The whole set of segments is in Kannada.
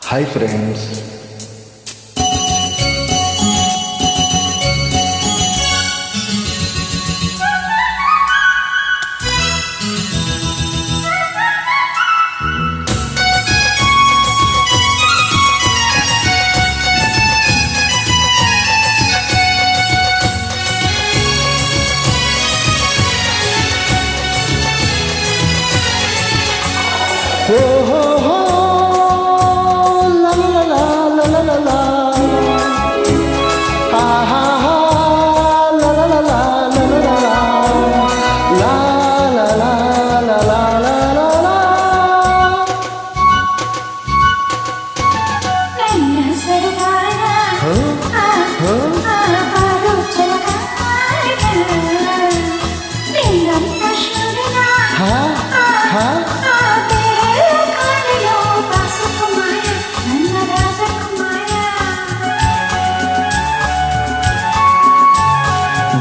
Hi friends. Oh, oh, oh.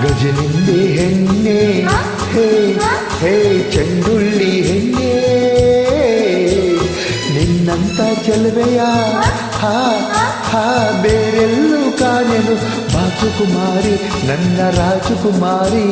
ಗಜನಿಂದೆ ಹೆಣ್ಣೆ ಹೇ ಹೇ ಚೆಂಡುಳ್ಳಿ ಹೆಣ್ಣೆ ನಿನ್ನಂತ ಚೆಲುವೆಯ ಹಾ ಹಾ ಬೇರೆಲ್ಲೂ ಕಾಣೆನು ಬಾಸುಕುಮಾರಿ ನನ್ನ ರಾಜಕುಮಾರಿ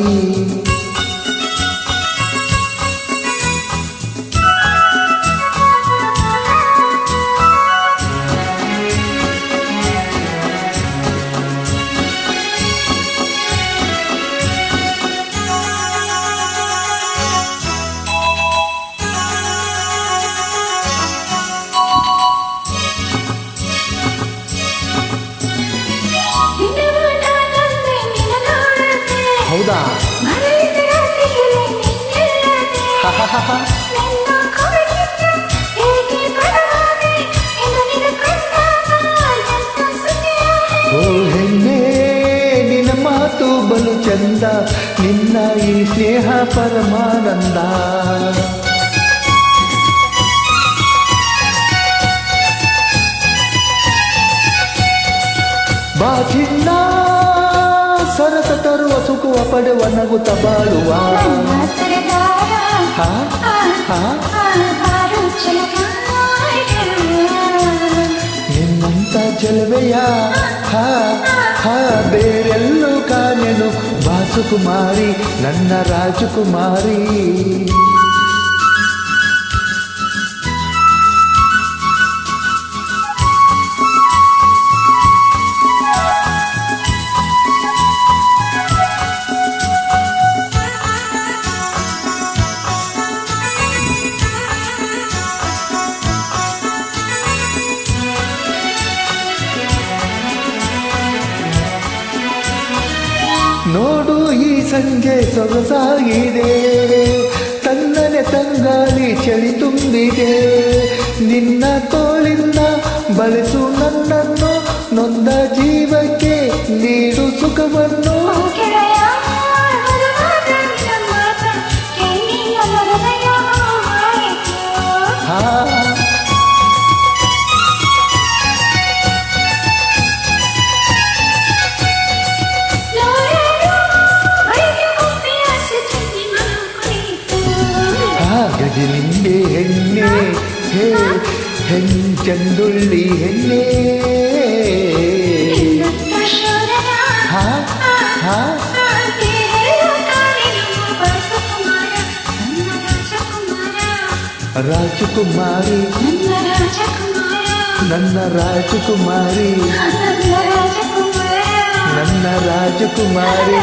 ಹೌದಾ ಓ ಹೆಣ್ಣೆ ನಿನ್ನ ಮಾತು ಬಲು ಚಂದ ನಿನ್ನ ಈ ಸ್ನೇಹ ಪರಮಾನಂದ ಬಾ ಚಿನ್ನ ಸರಸ ತರುವ ಸುಖವ ಪಡೆವ ನಗುತ್ತ ಬಾಳುವ ನಿನ್ನಂತ ಚೆಲುವೆಯ ಬೇರೆಲ್ಲೂ ಕಾಣೆನು ಬಾಸುಕುಮಾರಿ ನನ್ನ ರಾಜಕುಮಾರಿ ನೋಡು ಈ ಸಂಜೆ ಸೊಗಸಾಗಿದೆ ತನ್ನನೆ ತಂಗಾಲಿ ಚಳಿ ತುಂಬಿದೆ ನಿನ್ನ ತೋಳಿಂದ ಬಳಸು ನನ್ನನ್ನು ನೊಂದ ಜೀವಕ್ಕೆ ನೀಡು ಸುಖವನ್ನು ಗಜನಿಂದೆ ಹೆಣ್ಣೆ ಹೇ ಚೆಂಡುಳ್ಳಿ ಹೆಣ್ಣೆ ರಾಜಕುಮಾರಿ ನನ್ನ ರಾಜಕುಮಾರಿ ನನ್ನ ರಾಜಕುಮಾರಿ